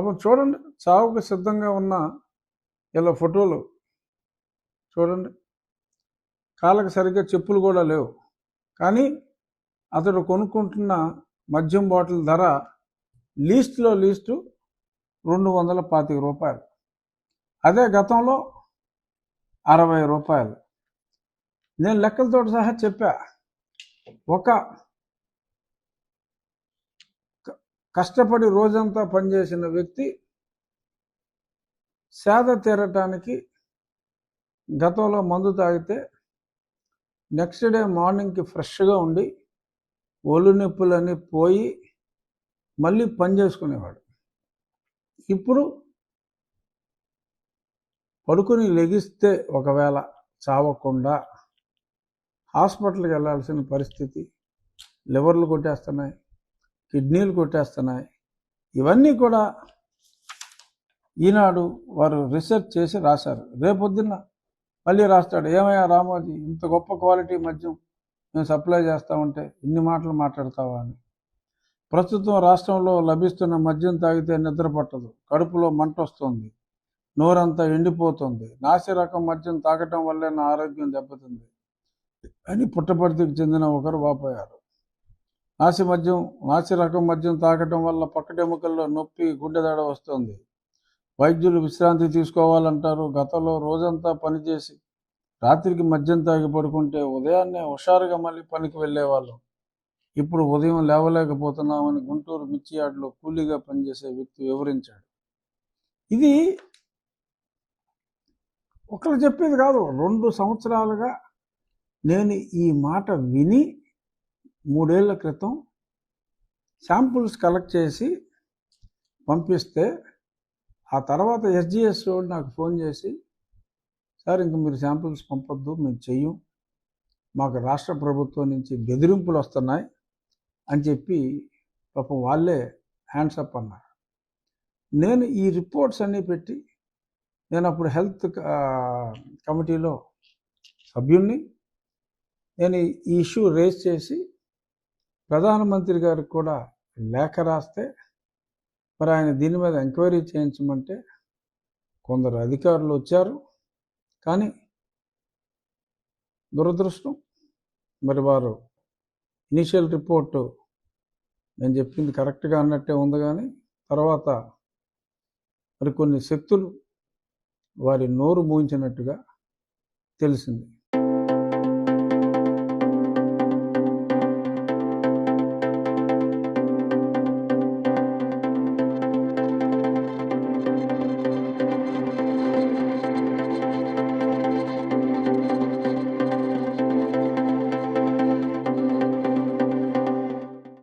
పాపం చూడండి, చావుకు సిద్ధంగా ఉన్న ఇలా ఫోటోలు చూడండి. కాళ్ళకి సరిగ్గా చెప్పులు కూడా లేవు, కానీ అతడు కొనుక్కుంటున్న మద్యం బాటిల్ ధర లీస్ట్లో లీస్టు 225 రూపాయలు. అదే గతంలో 60 రూపాయలు. నేను లెక్కలతో సహా చెప్పా. ఒక కష్టపడి రోజంతా పనిచేసిన వ్యక్తి సేద తీరటానికి గతంలో మందు తాగితే నెక్స్ట్ డే మార్నింగ్కి ఫ్రెష్గా ఉండి ఒళ్ళు నొప్పులన్నీ పోయి మళ్ళీ పని చేసుకునేవాడు. ఇప్పుడు పడుకుని లెగిస్తే ఒకవేళ చావకుండా హాస్పిటల్కి వెళ్ళాల్సిన పరిస్థితి. లివర్లు కొట్టేస్తున్నాయి, కిడ్నీలు కొట్టేస్తున్నాయి. ఇవన్నీ కూడా ఈనాడు వారు రీసెర్చ్ చేసి రాశారు. రేపొద్దున్న మళ్ళీ రాస్తాడు, ఏమయ్యా రామోజీ, ఇంత గొప్ప క్వాలిటీ మద్యం మేము సప్లై చేస్తామంటే ఇన్ని మాటలు మాట్లాడతావా అని. ప్రస్తుతం రాష్ట్రంలో లభిస్తున్న మద్యం తాగితే నిద్ర పట్టదు, కడుపులో మంట వస్తుంది, నోరంతా ఎండిపోతుంది, నాసి రకం మద్యం తాగటం వల్లే నా ఆరోగ్యం దెబ్బతింది అని పుట్టపర్తికి చెందిన ఒకరు వాపోయారు. నాసి రకం మద్యం తాగటం వల్ల పక్కటెముకల్లో నొప్పి, గుండెదడ వస్తుంది. వైద్యులు విశ్రాంతి తీసుకోవాలంటారు. గతంలో రోజంతా పనిచేసి రాత్రికి మద్యం తాగి పడుకుంటే ఉదయాన్నే హుషారుగా మళ్ళీ పనికి వెళ్ళేవాళ్ళం. ఇప్పుడు ఉదయం లేవలేకపోతున్నామని గుంటూరు మిర్చియార్డులో కూలీగా పనిచేసే వ్యక్తి వివరించాడు. ఇది ఒకరు చెప్పేది కాదు, 2 సంవత్సరాలుగా నేను ఈ మాట విని 3 ఏళ్ల క్రితం శాంపుల్స్ కలెక్ట్ చేసి పంపిస్తే ఆ తర్వాత ఎస్జిఎస్ వాడు నాకు ఫోన్ చేసి, సార్ ఇంక మీరు శాంపుల్స్ పంపొద్దు, మేము చెయ్యం, మాకు రాష్ట్ర ప్రభుత్వం నుంచి బెదిరింపులు వస్తున్నాయి అని చెప్పి పాపం వాళ్ళే హ్యాండ్స్ అప్ అన్నారు. నేను ఈ రిపోర్ట్స్ అన్నీ పెట్టి, నేను అప్పుడు హెల్త్ కమిటీలో సభ్యుణ్ణి, నేను ఈ ఇష్యూ రేస్ చేసి ప్రధానమంత్రి గారికి కూడా లేఖ రాస్తే, మరి ఆయన దీని మీద ఎంక్వైరీ చేయించమంటే కొందరు అధికారులు వచ్చారు. కానీ దురదృష్టం, మరి వారు ఇనిషియల్ రిపోర్టు నేను చెప్పింది కరెక్ట్గా అన్నట్టే ఉంది, కానీ తర్వాత మరి కొన్ని శక్తులు వారి నోరు మూయించినట్టుగా తెలిసింది.